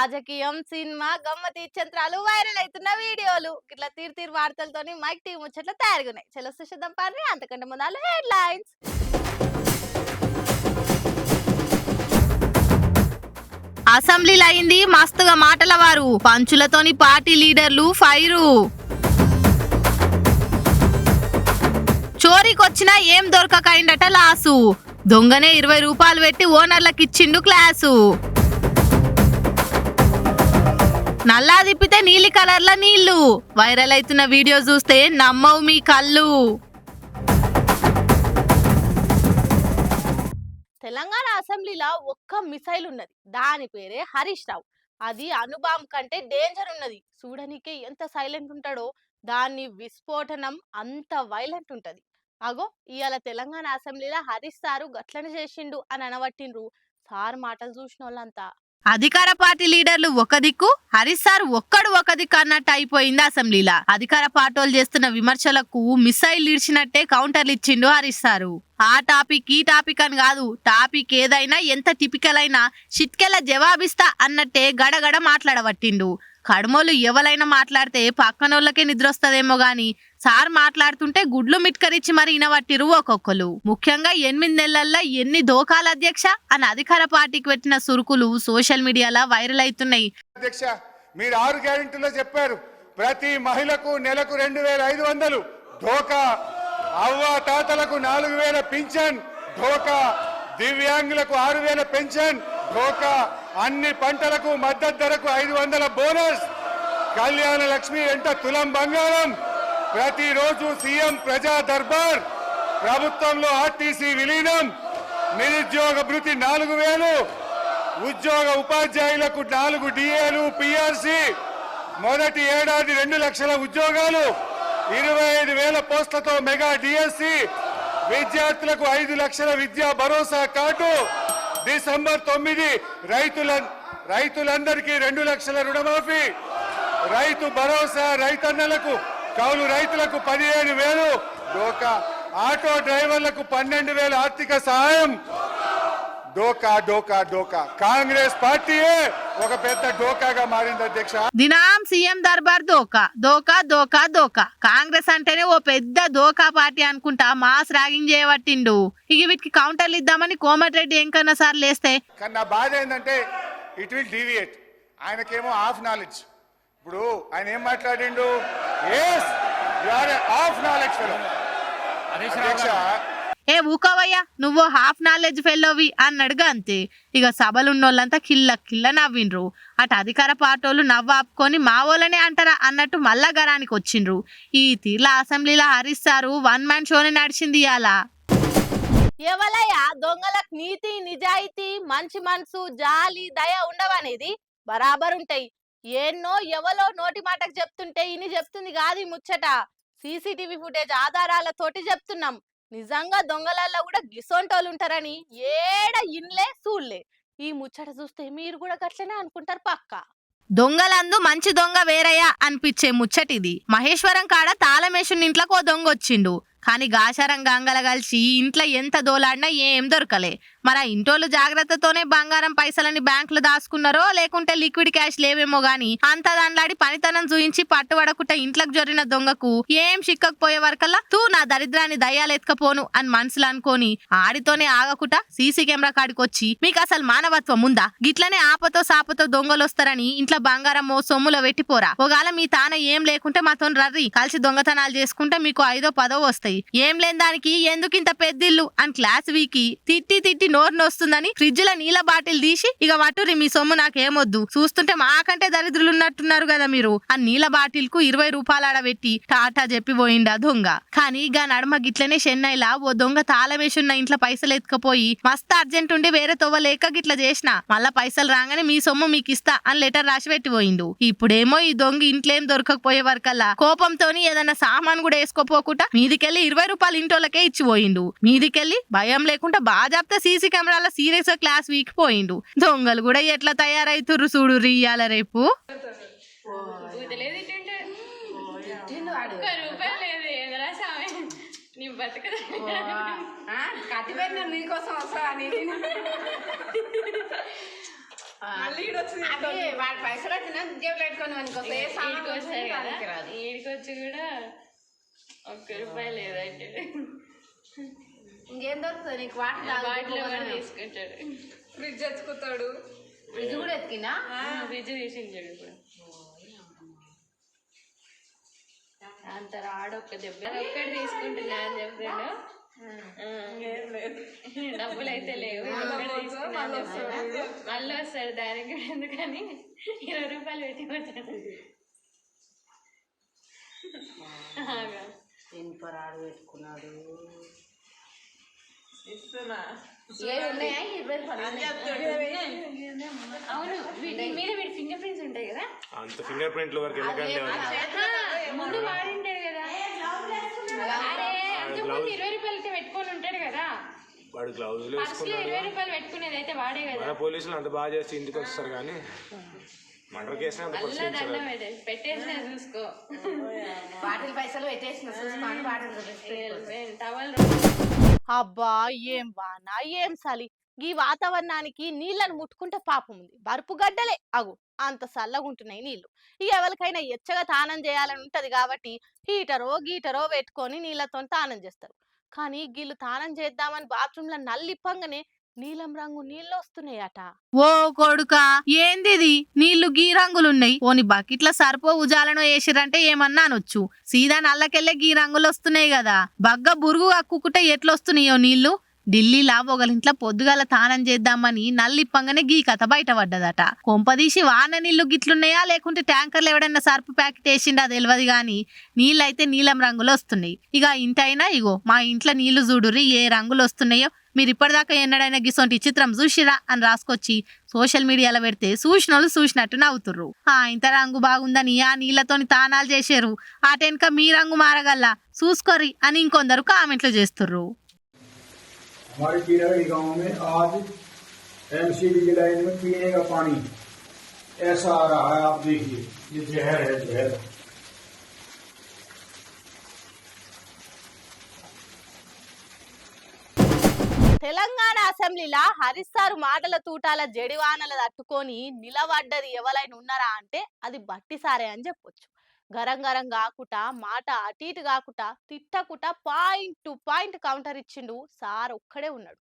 రాజకీయం సినిమా గమ్మతి చిత్రాలు వైరల్ అవుతున్న వీడియోలు ఇట్లా తీరు వార్తలతోని మైక్ టీం ముచ్చట్లు తయారుగున్నాయి. చలో చూద్దాం పారి. అంతకంటే ముందు హెడ్లైన్స్. అసెంబ్లీలో అయింది మస్తుగా మాటల వారు, పంచులతోని పార్టీ లీడర్లు ఫైరు. చోరీకొచ్చినా ఏం దొరకకైందట లాసు, దొంగనే 20 రూపాయలు పెట్టి ఓనర్లకు ఇచ్చిండు క్లాసు. నల్లా తిప్పితే నీలి కలర్ల నీళ్లు, వైరల్ అవుతున్న వీడియో చూస్తే నమ్మవు మీ కళ్ళు. తెలంగాణ అసెంబ్లీలో ఒక్క మిసైల్ ఉన్నది, దాని పేరే హరీష్ రావు. అది అణుబాంబ్ కంటే డేంజర్ ఉన్నది. చూడనికే ఎంత సైలెంట్ ఉంటాడో దాని విస్ఫోటనం అంత వైలెంట్ ఉంటది. అగో ఇవాళ తెలంగాణ అసెంబ్లీలో హరీష్ సారు గట్లనే చేసిండు అని అనబట్టిండ్రు. సార్ మాటలు చూసిన వాళ్ళంతా. అధికార పార్టీ లీడర్లు ఒక దిక్కు, హరీష్ సార్ ఒక్కడు ఒక దిక్కు అన్నట్టు అయిపోయింది అసెంబ్లీలో. అధికార పార్టీలు చేస్తున్న విమర్శలకు మిసైల్ ఇచ్చినట్టే కౌంటర్లు ఇచ్చిండు హరీష్ సారు. ఆ టాపిక్ ఈ టాపిక్ అని కాదు, టాపిక్ ఏదైనా ఎంత టిపికల్ అయినా చిట్కెల జవాబిస్తా అన్నట్టే గడగడ మాట్లాడబట్టిండు. కడమోలు ఎవరైనా మాట్లాడితే పక్కనోళ్ళకే నిద్ర వస్తుందేమో గాని సార్ మాట్లాడుతుంటే గుడ్లు మిట్కరిచ్చి మరి ఇనవట్టిరు ఒక్కొక్కరు. ముఖ్యంగా 8 నెలల్లో ఎన్ని దోకాల అధ్యక్ష అని అధికార పార్టీకి పెట్టిన సురుకులు సోషల్ మీడియాలో వైరల్ అవుతున్నాయి. అధ్యక్ష, మీరు 6 గ్యారెంటీలో చెప్పారు ప్రతి మహిళకు నెలకు 2500 ధోకా, అవ్వ తాతలకు 4000 పింఛన్ ధోకా, దివ్యాంగులకు 6000 పెన్షన్ ధోకా, అన్ని పంటలకు మద్దతు ధరకు 500 బోనస్, కళ్యాణ లక్ష్మి ఎంట తులం బంగారం, ప్రతిరోజు సీఎం ప్రజా దర్బార్, ప్రభుత్వంలో ఆర్టీసీ విలీనం, నిరుద్యోగ భృతి 4000, ఉద్యోగ ఉపాధ్యాయులకు 4 డిఏలు పిఆర్సి, మొదటి ఏడాది 2 లక్షల ఉద్యోగాలు, 25,000 పోస్టులతో మెగా డిఎస్సి, విద్యార్థులకు 5 లక్షల విద్యా భరోసా కార్డు, డిసెంబర్ 9 రైతులందరికీ 2 లక్షల రుణమాఫీ, రైతు భరోసా రైతన్నలకు, కౌలు రైతులకు 15,000 డోకా, ఆటో డ్రైవర్లకు 12,000 ఆర్థిక సహాయం. డోకా డోకా డోకా కాంగ్రెస్ పార్టీయే ఒక పెద్ద డోకాగా మారింది అధ్యక్ష. దినాం సీఎం దర్బార్ దోకా దోకా దోకా దోకా. కాంగ్రెస్ అంటేనే ఓ పెద్ద దోకా పార్టీ అనుకుంటా మాస్ ర్యాగింగ్ చేయబట్టిండు. ఇక వీటికి కౌంటర్లు ఇద్దామని కోమటిరెడ్డి వెంకన్న సార్ లేస్తే, కానీ నా బాధ ఏంటంటే ఇట్ విల్ డీవియేట్. ఆయనకేమో హాఫ్ నాలెడ్జ్. ఇప్పుడు ఆయన ఏం మాట్లాడిండు, హాఫ్ నాలెడ్జ్ అధ్యక్ష. ఏ ఊకోవయ్యా, నువ్వు హాఫ్ నాలెడ్జ్ ఫెల్లోవి అన్నడుగా అంతే. ఇక సభలున్నోళ్ళంతా కిల్ల నవ్విండ్రు. అటు అధికార పార్టీలు నవ్వు ఆపుకొని మా వాళ్ళనే అంటారా అన్నట్టు మళ్ళా గరానికి వచ్చిండ్రు. ఈ తీర్ల అసెంబ్లీలో హరీష్ సారు 1 మ్యాన్ షోని నడిచింది ఇయాల. ఎవలయ్యా దొంగలకు నీతి నిజాయితీ మంచి మనసు జాలి దయ ఉండవనేది బరాబర్ ఉంటాయి. ఎన్నో ఎవలో నోటి మాటకు చెప్తుంటే ఇని చెప్తుంది కాదు ముచ్చట. సీసీటీవీ ఫుటేజ్ ఆధారాలతోటి చెప్తున్నాం. నిజంగా దొంగలల్లో కూడా గిసొంటోళ్ళు ఉంటారని ఏడ ఇన్లే చూడలే. ఈ ముచ్చట చూస్తే మీరు కూడా గట్లనే అనుకుంటారు పక్క. దొంగలందు మంచి దొంగ వేరయ్యా అనిపించే ముచ్చటిది. మహేశ్వరం కాడ తాళమేషుని ఇంట్లోకి ఓ దొంగ వచ్చిండు. కానీ గాశారం గంగల కలిసి ఇంట్లో ఎంత దోలాడినా ఏం దొరకలే. మరి ఆ ఇంటోళ్ళు జాగ్రత్తతోనే బంగారం పైసలని బ్యాంకులు దాచుకున్నారో లేకుంటే లిక్విడ్ క్యాష్ లేవేమో గాని అంత దాంట్లాడి పనితనం చూయించి పట్టుబడకుండా ఇంట్లోకి జొరిన దొంగకు ఏం చిక్కకపోయే వరకల్లా తూ నా దరిద్రాన్ని దయ్యాలు ఎత్తుకపోను అని మనసులు అనుకోని ఆడితోనే ఆగకుండా సీసీ కెమెరా కాడికి వచ్చి మీకు అసలు మానవత్వం ఉందా, గిట్లనే ఆపతో సాపతో దొంగలు వస్తారని ఇంట్లో బంగారం సొమ్ములో పెట్టిపోరా, ఒకవేళ మీ తాన ఏం లేకుంటే మాతో రర్రి కలిసి దొంగతనాలు చేసుకుంటే మీకు 5ో 10ో వస్తాయి, ఏం లేని దానికి ఎందుకింత పెద్దిల్లు అని క్లాస్ వీకి తిట్టి నోరు నొస్తుందని ఫ్రిడ్జ్ లో నీళ్ళ బాటిల్ తీసి ఇక వట్టురి మీ సొమ్ము నాకేమొద్దు, చూస్తుంటే మాకంటే దరిద్రులు ఉన్నట్టున్నారు కదా మీరు ఆ నీళ్ళ బాటిల్ కు 20 రూపాయలు ఆడబెట్టి టాటా చెప్పి పోయిండా దొంగ. కానీ ఇక నడుమ గిట్లనే చెన్నైలా ఓ దొంగ తాళమేసున్న ఇంట్లో పైసలు ఎత్తుకపోయి మస్తు అర్జెంట్ ఉండి వేరే తొవ్వలేక గిట్ల చేసిన మళ్ళా పైసలు రాగానే మీ సొమ్ము మీకు ఇస్తా అని లెటర్ రాసి పెట్టి పోయిండు. ఇప్పుడేమో ఈ దొంగ ఇంట్లేం దొరకకపోయే వరకల్లా కోపంతోని ఏదన్నా సామాన్ కూడా వేసుకోపోకుండా మీదికెళ్ళి 20 రూపాయలు ఇంటోళ్ళకే ఇచ్చిపోయిండు. మీదికెళ్ళి భయం లేకుండా బాగా చెప్తే సీసీ కెమెరాల సీరియస్ గా క్లాస్ వీక్ పోయిండు. దొంగలు కూడా ఎట్లా తయారైతుర్రు చూడు రియాల రేపు. వాడి పైసలు వచ్చినా జేబులో పెట్టుకొని ఈడికొచ్చి కూడా ₹1 లేదంటే ఇంకేం దొరుకుతుంది నీకు? వాటిలో కూడా తీసుకుంటాడు. ఫ్రిడ్జ్ ఎత్తుకుతాడు. ఫ్రిడ్జ్ కూడా ఎత్తికినా? ఫ్రిడ్జ్ తీసించాడు ఇప్పుడు. అంత రాడొక్క దెబ్బ ఒక్కటి తీసుకుంటున్నా అని చెప్పాడు. డబ్బులు అయితే లేవు, మళ్ళీ వస్తాడు. దానికి ఎందుకని ₹20 పెట్టి వచ్చాడు. ఇనుపరాడు పెట్టుకున్నాడు. అవును, వీటి మీద వీడి ఫింగర్ ప్రింట్స్ ఉంటాయి కదా. అంత ఫింగర్ ప్రింట్ల వరకు ఎందుకంటే ముందు వాడింటాడు కదా. అరే అంతకుముందు ₹20 పెట్టుకొని ఉంటాడు కదా. వాడు గ్లౌజులు ఫస్ట్ ₹20 పెట్టుకునేది అయితే వాడే కదా. మన పోలీసులు అంత బాగా చేసి ఇంటికి వస్తారు కానీ మర్డర్ కేసు పెట్టేసిన చూసుకో. వాటిల్ పైసలు పెట్టేసిన చూసుకోండి. What'll towel. అబ్బా ఏం వాన ఏం చలి, ఈ వాతావరణానికి నీళ్లను ముట్టుకుంటే పాపం ఉంది. బరుపు గడ్డలే అగు అంత చల్లగుంటున్నాయి నీళ్లు. ఇక ఎవరికైనా ఎచ్చగా తానం చేయాలని ఉంటది కాబట్టి హీటరో గీటరో పెట్టుకొని నీళ్లతో తానం చేస్తారు. కానీ గీళ్ళు తానం చేద్దామని బాత్రూంలో నల్లిప్పంగానే నీలం రంగు నీళ్ళు వస్తున్నాయట. ఓ కొడుకా, ఏందిది నీళ్లు గీ రంగులున్నాయి? ఓని బకెట్ల సరిపో ఉజాలను వేసిరంటే ఏమన్నా అనొచ్చు. సీదా నల్లకెళ్ళే గీ రంగులు వస్తున్నాయి కదా. బగ్గ బురుగు అక్కుకుంటే ఎట్లొస్తున్నాయో నీళ్లు. ఢిల్లీలా ఒకరింట్లో పొద్దుగాల తానం చేద్దామని నల్లిప్పంగానే గీ కథ బయటపడ్డదట. కొంపదీసి వాన నీళ్లు గిట్లున్నాయా లేకుంటే ట్యాంకర్లు ఎవడన్నా సర్పు ప్యాకెట్ వేసిండా తెలియదు గాని నీళ్ళైతే నీలం రంగులు వస్తున్నాయి. ఇక ఇంటైనా ఇగో మా ఇంట్లో నీళ్లు చూడుర్రి ఏ రంగులు వస్తున్నాయో. మీరు ఇప్పటిదాకా ఎన్నడైనా గిసొంటి చిత్రం చూసిరా అని రాసుకొచ్చి సోషల్ మీడియాలో పెడితే చూసినోళ్ళు చూసినట్టు నవ్వుతుర్రు. ఇంత రంగు బాగుందని ఆ నీళ్లతోని తానాలు చేసారు, ఆటెనక మీ రంగు మారగల్లా చూసుకోరి అని ఇంకొందరు కామెంట్లు చేస్తుర్రు. हमारे पीरागढ़ी गांव में आज एमसीडी की लाइन में पीने का पानी ऐसा आ रहा है, आप देखिए ये जहर है, जहर। తెలంగాణ అసెంబ్లీలా హరీష్ సారు మాటల తూటాల జడివానల తట్టుకొని నిలబడ్డది ఎవరైనా ఉన్నారా అంటే అది బట్టి సారే అని చెప్పొచ్చు. గరం గరం కాకుట, మాట అటు ఇటు కాకుట, తిట్టకుట పాయింట్ టు పాయింట్ కౌంటర్ ఇచ్చిండు సార్ ఒక్కడే ఉన్నాడు.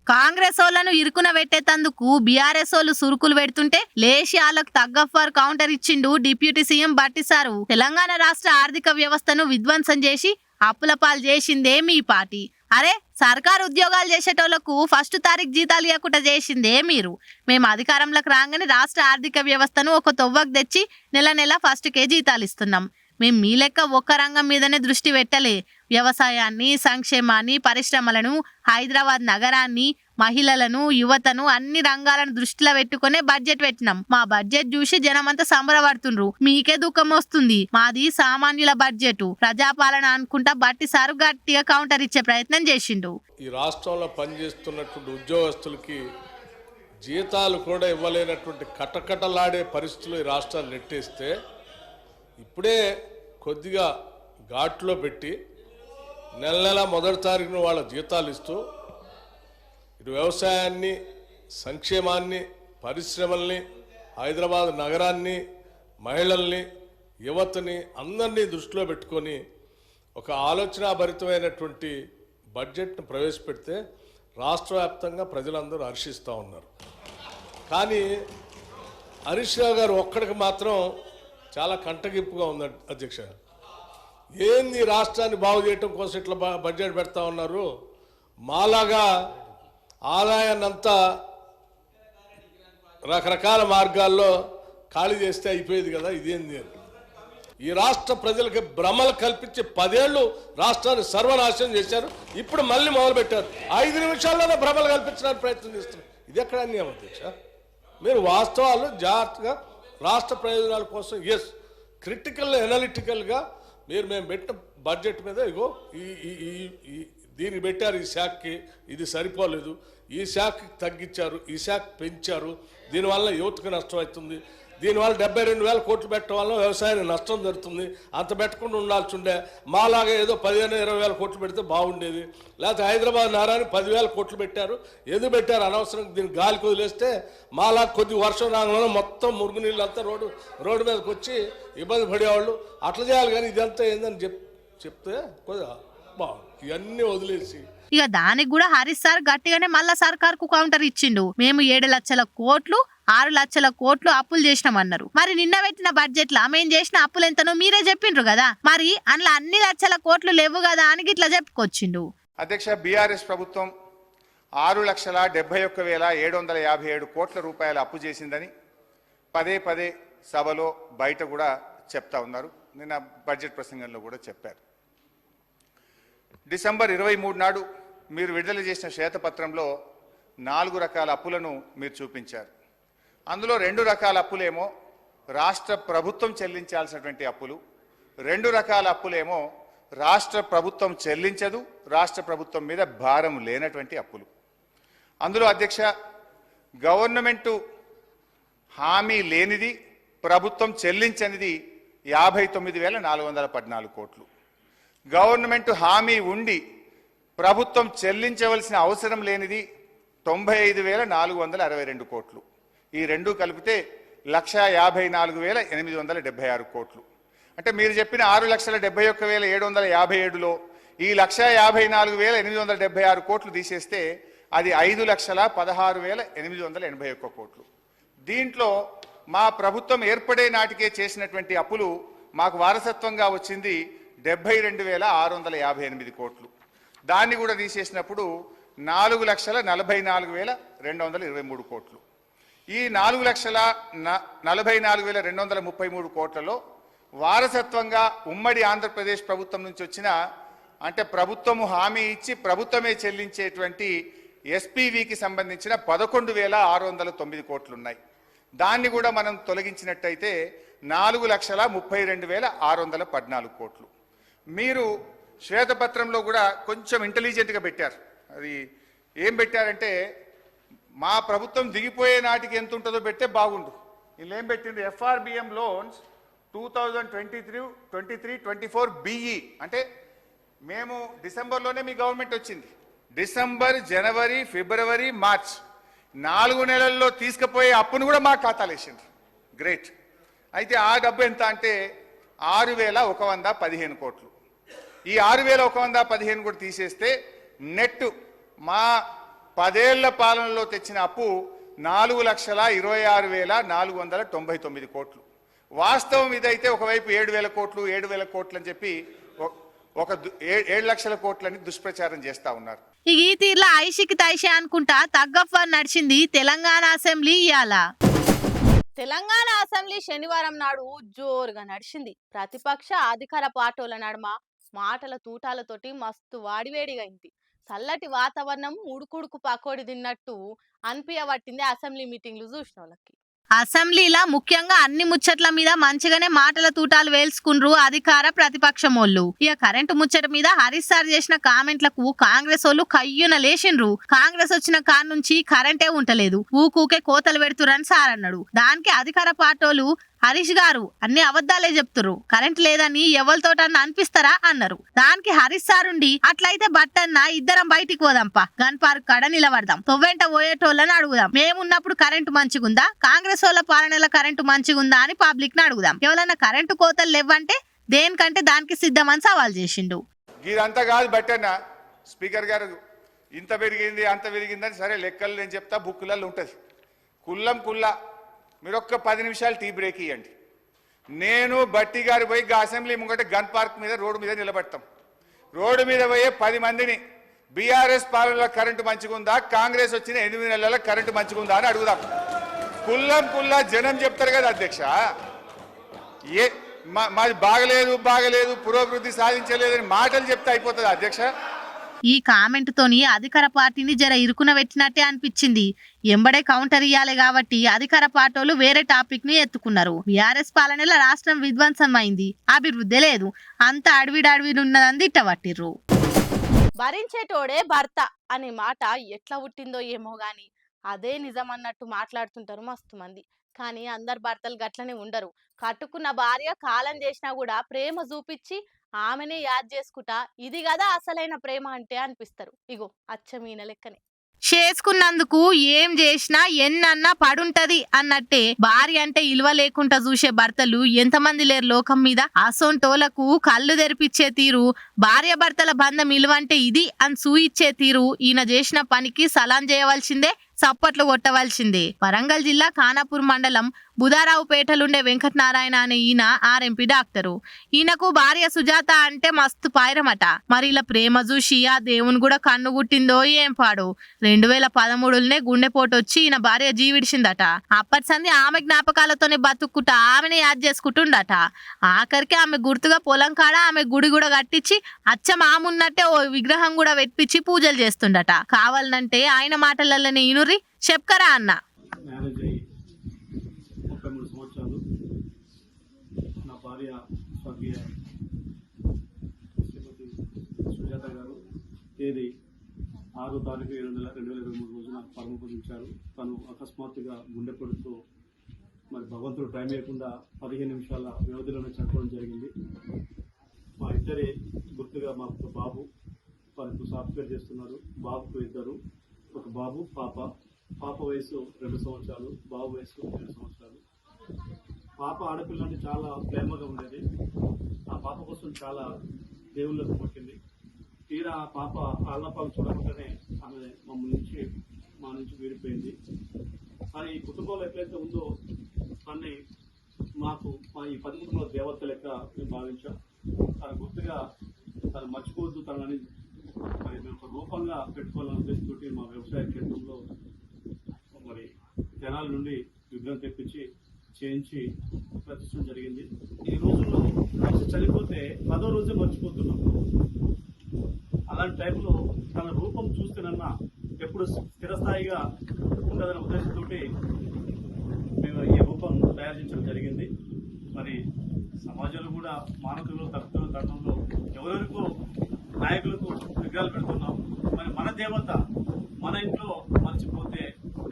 కాంగ్రెస్ వాళ్ళను ఇరుకున పెట్టేందుకు బీఆర్ఎస్ వాళ్ళు సురుకులు పెడుతుంటే లేచి వాళ్ళకు తగ్గఫర్ కౌంటర్ ఇచ్చిండు డిప్యూటీ సీఎం బట్టి సారు. తెలంగాణ రాష్ట్ర ఆర్థిక వ్యవస్థను విధ్వంసం చేసి అప్పుల పాలు చేసిందే మీ పార్టీ. అరే సర్కారు ఉద్యోగాలు చేసేటోళ్లకు 1 తారీఖు జీతాలు ఇవ్వకుండా చేసిందే మీరు. మేము అధికారంలోకి రాగానే రాష్ట్ర ఆర్థిక వ్యవస్థను ఒక తొవ్వకు తెచ్చి నెల నెల 1కే జీతాలు ఇస్తున్నాం. మేము మీ లెక్క ఒక్క రంగం మీదనే దృష్టి పెట్టలే. వ్యవసాయాన్ని, సంక్షేమాన్ని, పరిశ్రమలను, హైదరాబాద్ నగరాన్ని, మహిళలను, యువతను అన్ని రంగాలను దృష్టిలో పెట్టుకునే బడ్జెట్ పెట్టినాం. మా బడ్జెట్ చూసి జనమంతా సంబరపడుతుండ్రు, మీకే దుఃఖం వస్తుంది. మాది సామాన్యుల బడ్జెట్, ప్రజాపాలన అనుకుంటా బట్టి సారు గట్టిగా కౌంటర్ ఇచ్చే ప్రయత్నం చేసిండు. ఈ రాష్ట్రంలో పనిచేస్తున్నటువంటి ఉద్యోగస్తులకి జీతాలు కూడా ఇవ్వలేనటువంటి కటకటలాడే పరిస్థితులు ఈ రాష్ట్రాన్ని నెట్టేస్తే ఇప్పుడే కొద్దిగా ఘాట్లో పెట్టి నెల నెల 1వ తారీఖున వాళ్ళ జీతాలు ఇస్తూ ఇటు వ్యవసాయాన్ని, సంక్షేమాన్ని, పరిశ్రమల్ని, హైదరాబాద్ నగరాన్ని, మహిళల్ని, యువతని అందరినీ దృష్టిలో పెట్టుకొని ఒక ఆలోచనాభరితమైనటువంటి బడ్జెట్ను ప్రవేశపెడితే రాష్ట్ర వ్యాప్తంగా ప్రజలందరూ హర్షిస్తూ ఉన్నారు. కానీ హరీష్ రావు గారు ఒక్కడికి మాత్రం చాలా కంటగింపుగా ఉంది అధ్యక్ష. ఏంది రాష్ట్రాన్ని బాగు చేయటం కోసం ఇట్లా బడ్జెట్ పెడతా ఉన్నారు, మాలాగా ఆదాయాన్నంతా రకరకాల మార్గాల్లో ఖాళీ చేస్తే అయిపోయేది కదా, ఇదేంది అని ఈ రాష్ట్ర ప్రజలకి భ్రమలు కల్పించి 10 ఏళ్ళు రాష్ట్రాన్ని సర్వనాశనం చేశారు. ఇప్పుడు మళ్ళీ మొదలుపెట్టారు. 5 నిమిషాల్లోనే భ్రమలు కల్పించడానికి ప్రయత్నం చేస్తున్నారు. ఇది ఎక్కడ అన్యాయం అధ్యక్ష? మీరు వాస్తవాలు జాగ్రత్తగా రాష్ట్ర ప్రయోజనాల కోసం క్రిటికల్ ఎనాలిటికల్గా మేము పెట్టిన బడ్జెట్ మీద ఇగో దీనికి పెట్టారు, ఈ శాఖకి ఇది సరిపోలేదు, ఈ శాఖకి తగ్గించారు, ఈ శాఖ పెంచారు, దీనివల్ల యువతకు నష్టం అవుతుంది, దీనివల్ల 72,000 కోట్లు పెట్టడం వల్ల వ్యవసాయానికి నష్టం జరుగుతుంది. అంత పెట్టకుండా ఉండాల్సి ఉండే. మాలాగా ఏదో 15,000-20,000 కోట్లు పెడితే బాగుండేది. లేకపోతే హైదరాబాద్ నగరాన్ని 10,000 కోట్లు పెట్టారు. ఎందుకు పెట్టారు? అనవసరం దీన్ని గాలికి వదిలేస్తే మాలా కొద్ది వర్షం రాగానే మొత్తం మురుగునీళ్ళంతా రోడ్డు మీదకి వచ్చి ఇబ్బంది పడేవాళ్ళు. అట్లా చేయాలి. కానీ ఇదంతా ఏందని చెప్తే కొద్దిగా బాగుంది. ఇవన్నీ వదిలేసి ఇక దానికి కూడా హరీష్ సార్ గట్టిగానే మళ్ళా సర్కార్కు కౌంటర్ ఇచ్చిండు. మేము 7 లక్షల కోట్లు 6 లక్షల కోట్లు అప్పులు చేసినామన్నారు. మరి నిన్న పెట్టిన బడ్జెట్ లా మేము చేసిన అప్పులు ఎంతనో మీరే చెప్పిండ్రు కదా. మరి అందులో అన్ని లక్షల కోట్లు లేవు కదా అని ఇట్లా చెప్పుకొచ్చిండు. అధ్యక్ష, బీఆర్ఎస్ ప్రభుత్వం 6,71,757 కోట్ల రూపాయల అప్పు చేసిందని పదే సభలో బయట కూడా చెప్తా ఉన్నారు. నిన్న బడ్జెట్ ప్రసంగంలో కూడా చెప్పారు. డిసెంబర్ 23 నాడు మీరు విడుదల చేసిన శ్వేతపత్రంలో 4 రకాల అప్పులను మీరు చూపించారు. అందులో 2 రకాల అప్పులేమో రాష్ట్ర ప్రభుత్వం చెల్లించాల్సినటువంటి అప్పులు, 2 రకాల అప్పులేమో రాష్ట్ర ప్రభుత్వం చెల్లించదు, రాష్ట్ర ప్రభుత్వం మీద భారం లేనటువంటి అప్పులు. అందులో అధ్యక్ష, గవర్నమెంటు హామీ లేనిది, ప్రభుత్వం చెల్లించనిది 59,414 కోట్లు. గవర్నమెంట్ హామీ ఉండి ప్రభుత్వం చెల్లించవలసిన అవసరం లేనిది 95,462 కోట్లు. ఈ రెండు కలిపితే 1,54,876 కోట్లు. అంటే మీరు చెప్పిన 6,71,757లో ఈ 1,54,876 కోట్లు తీసేస్తే అది 5,16,881 కోట్లు. దీంట్లో మా ప్రభుత్వం ఏర్పడే నాటికే చేసినటువంటి అప్పులు మాకు వారసత్వంగా వచ్చింది 72,658 కోట్లు. దాన్ని కూడా తీసేసినప్పుడు 4,44,223 కోట్లు. ఈ 4,44,233 కోట్లలో వారసత్వంగా ఉమ్మడి ఆంధ్రప్రదేశ్ ప్రభుత్వం నుంచి వచ్చిన, అంటే ప్రభుత్వము హామీ ఇచ్చి ప్రభుత్వమే చెల్లించేటువంటి ఎస్పీవీకి సంబంధించిన 11,609 కోట్లు ఉన్నాయి. దాన్ని కూడా మనం తొలగించినట్టయితే 4,32,614 కోట్లు. మీరు శ్వేతపత్రంలో కూడా కొంచెం ఇంటెలిజెంట్గా పెట్టారు. అది ఏం పెట్టారంటే, మా ప్రభుత్వం దిగిపోయే నాటికి ఎంత ఉంటుందో పెట్టే బాగుండు. వీళ్ళు ఏం పెట్టిండ్రు, ఎఫ్ఆర్బిఎం లోన్స్ 2023-24 BE, అంటే మేము డిసెంబర్లోనే మీ గవర్నమెంట్ వచ్చింది. డిసెంబర్, జనవరి, ఫిబ్రవరి, మార్చ్ 4 నెలల్లో తీసుకుపోయే అప్పును కూడా మా ఖాతాలు వేసిండ్రు. గ్రేట్. అయితే ఆ డబ్బు ఎంత అంటే 6,115 కోట్లు. ఈ 6,115 కూడా తీసేస్తే నెట్ మా 10 ఏళ్ల పాలనలో తెచ్చిన అప్పు 4,26,499 కోట్లు. వాస్తవం ఇదైతే ఒకవైపు 7,000 కోట్లు 7,000 కోట్లు అని చెప్పి ఒక 7 లక్షల కోట్లని దుష్ప్రచారం చేస్తా ఉన్నారు. ఈ తీర్లా ఐషికి తైషే అనుకుంటా తగ్గఫ్ నడిచింది తెలంగాణ అసెంబ్లీ. ఇయాల తెలంగాణ అసెంబ్లీ శనివారం నాడు జోరుగా నడిచింది. ప్రతిపక్ష అధికార పార్టీల నడుమ మాటల తూటాలతోటి మస్తు వాడివేడిగా అయింది. చల్లటి వాతావరణం ఉడుకుడుకు పకోడి తిన్నట్టు అనిపించబట్టింది అసెంబ్లీ మీటింగ్లు చూసిన వాళ్ళకి. అసెంబ్లీలా ముఖ్యంగా అన్ని ముచ్చట్ల మీద మంచిగానే మాటల తూటాలు వేల్చుకుండ్రు అధికార ప్రతిపక్షమోళ్ళు. ఇక కరెంటు ముచ్చట మీద హరీష్ సార్ చేసిన కామెంట్లకు కాంగ్రెస్ వాళ్ళు కయ్యున లేచిండ్రు. కాంగ్రెస్ వచ్చిన కాడ నుంచి కరెంటే ఉంటలేదు, ఊకూకే కోతలు పెడుతురని సార్ అన్నాడు. దానికి అధికార పార్టీలు హరీష్ గారు అన్ని అబద్ధాలే చెప్తురు, కరెంట్ లేదని ఎవరితోటన్నా అనిపిస్తారా అన్నారు. దానికి హరీష్ సార్ ఉండి, అట్లయితే బట్టన్న ఇద్దరం బయటికి పోదాంపా, గన్ పార్క్ కాడ నిలబడదాం, తొవ్వెంట పోయేటోళ్ళని అడుగుదాం, మేమున్నప్పుడు కరెంటు మంచిగుందా, కాంగ్రెస్ వాళ్ళ పాలనలో కరెంటు మంచిగుందా అని పబ్లిక్ ని అడుగుదాం. ఎవరన్నా కరెంటు కోతలు లేవంటే దేనికంటే దానికి సిద్ధమని సవాల్ చేసిండు. ఇదంతా కాదు బట్టన్న, స్పీకర్ గారు ఇంత పెరిగింది అంత పెరిగిందని సరే లెక్కలు నేను చెప్తా, బుక్కులలో ఉంటుంది కుల్లం కుల్లా. మీరు ఒక్క 10 నిమిషాలు టీ బ్రేక్ ఇవ్వండి. నేను బట్టి గారు పోయి అసెంబ్లీ ముంగట గన్ పార్క్ మీద రోడ్డు మీద నిలబడతాం. రోడ్డు మీద పోయే 10 మందిని బీఆర్ఎస్ పాలనలో కరెంటు మంచిగుందా, కాంగ్రెస్ వచ్చిన 8 నెలల కరెంటు మంచిగుందా అని అడుగుదాం. కుల్లం కుల్లా జనం చెప్తారు కదా అధ్యక్ష. మాది బాగలేదు పురోభివృద్ధి సాధించలేదని మాటలు చెప్తే అయిపోతుంది అధ్యక్ష. ఈ కామెంట్ తోని అధికార పార్టీని జర ఇరుకున పెట్టినట్టే అనిపించింది. ఎంబడే కౌంటర్ ఇయ్యాలి కాబట్టి అధికార పార్టీలు వేరే టాపిక్ ని ఎత్తుకున్నారు. బీఆర్ఎస్ పాలనలో రాష్ట్రం విధ్వంసం అయింది, అభివృద్ధి లేదు, అంత అడవిడున్నదని తిట్టబట్టిర్రు. భరించేటోడే భర్త అనే మాట ఎట్లా పుట్టిందో ఏమో గాని అదే నిజం అన్నట్టు మాట్లాడుతుంటారు మస్తు మంది. కానీ అందరు భర్తలు గట్లనే ఉండరు. కట్టుకున్న భార్య కాలం చేసినా కూడా ప్రేమ చూపించి ఆమెనే యాద్ చేసుకుంటా ఇది కదా అసలైన ప్రేమ అంటే అనిపిస్తారు. ఇగో అచ్చమీన లెక్కనే చేసుకున్నందుకు ఏం చేసినా ఎన్నన్నా పడుంటది అన్నట్టే భార్య అంటే ఇలువ లేకుండా చూసే భర్తలు ఎంతమంది లేరు లోకం మీద. అసొంటోలకు కళ్ళు తెరిపించే తీరు, భార్య భర్తల బంధం ఇలువంటే ఇది అని సూయిచ్చే తీరు ఈయన చేసిన పనికి సలాం చేయవలసిందే, చప్పట్లు కొట్టవలసిందే. వరంగల్ జిల్లా ఖానాపూర్ మండలం బుధారావుపేటలుండే వెంకటనారాయణ అనే ఈయన ఆర్ఎంపీ డాక్టరు. ఈయనకు భార్య సుజాత అంటే మస్తు పాయిరమట. మరి ఇలా ప్రేమ చూసి ఆ దేవుని కూడా కన్ను గుట్టిందో ఏం పాడు. 2013లోనే గుండెపోటు వచ్చి ఈయన భార్య జీవిడిచిందట. అప్పటి సంది ఆమె జ్ఞాపకాలతోనే బతుక్కుంటా ఆమెనే యాద్ చేసుకుంటుండట. ఆఖరికి ఆమె గుర్తుగా పొలం కాడ ఆమె గుడి కూడా కట్టించి అచ్చం ఆమున్నట్టే ఓ విగ్రహం కూడా పెట్టించి పూజలు చేస్తుండట. కావాలంటే ఆయన మాటలలోనే ఈనురి చెప్కరా అన్న. మ్యారేజ్ అయ్యి 33 సంవత్సరాలు. నా భార్య స్వర్గీయ శ్రీమతి సుజాత గారు తేదీ 6 తారీఖు 7 నెల 2023 రోజున పరమపదించారు. తను అకస్మాత్తుగా గుండెపోటుతో మరి భగవంతుడు టైం లేకుండా 15 నిమిషాల వ్యవధిలోనే చనిపోవడం జరిగింది. మా ఇద్దరే గుర్తుగా మాకు బాబు, వారికి సాఫ్ట్వేర్ చేస్తున్నారు. బాబుకు ఇద్దరు, ఒక బాబు పాప. పాప వయసు 2 సంవత్సరాలు, బాబు వయసు 7 సంవత్సరాలు. పాప ఆడపిల్ల అంటే చాలా ప్రేమగా ఉండేది. ఆ పాప కోసం చాలా దేవుళ్ళకు మొక్కింది. తీరా ఆ పాప ఆళ్ళపాలు చూడకుండానే ఆమె మా నుంచి వీడిపోయింది. కానీ ఈ కుటుంబంలో ఎట్లయితే ఉందో తనని మాకు మా ఈ 10 కుటుంబాల దేవత లెక్క మేము భావించాం. తన గుర్తుగా తను మర్చిపోవద్దు, తనని మరి మేము ఒక రూపంగా పెట్టుకోవాలనే ఉద్దేశంతో మా వ్యవసాయ క్షేత్రంలో మరి జనాల నుండి విగ్రహం తెప్పించి చేయించి ప్రతిష్టం జరిగింది. ఈ రోజుల్లో చనిపోతే 10వ రోజే మర్చిపోతున్నాం. అలాంటి టైంలో తన రూపం చూస్తేనన్నా ఎప్పుడు స్థిరస్థాయిగా ఉండదనే ఉద్దేశంతో మేము ఈ రూపం తయారు చేయడం జరిగింది. మరి సమాజంలో కూడా మానవులు తప్పుతున్న తరుణంలో ఎవరెవరికో నాయకులకు విగ్రహాలు పెడుతున్నాం. మరి మన దేవత మన ఇంట్లో మర్చిపోతే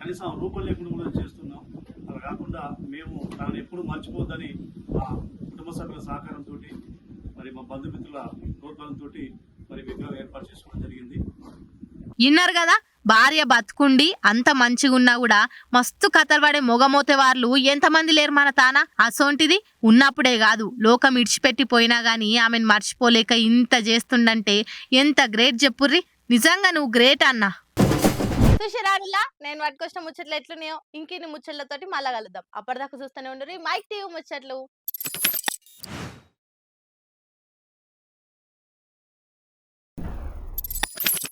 కనీసం రూపం లేకుండా కూడా చేస్తున్నాం. అలా కాకుండా మేము దాన్ని ఎప్పుడు మర్చిపోద్దని మా కుటుంబ సభ్యుల సహకారంతో మరి మా బంధుమిత్రుల ప్రోత్సాహంతో మరి విగ్రహం ఏర్పాటు చేసుకోవడం జరిగింది. విన్నారు కదా, భార్య బతుకుండి అంత మంచిగున్నా కూడా మస్తు కథలు పడే మొగమోతే వాళ్ళు ఎంతమంది లేరు మన తాన. అసోంటిది ఉన్నప్పుడే కాదు లోకం ఇడిచిపెట్టి పోయినా గానీ ఆమెను మర్చిపోలేక ఇంత చేస్తుండంటే ఎంత గ్రేట్ చెప్పుర్రి. నిజంగా నువ్వు గ్రేట్ అన్నా. చూసిరాడులా నేను పట్టుకొచ్చిన ముచ్చట్లు ఎట్లున్నాయో ఇంకిన్ని ముచ్చట్లతోటి మళ్ళా కలుద్దాం. అప్పటిదాకా చూస్తూనే ఉండరు మైక్ టీవీ ముచ్చట్లు.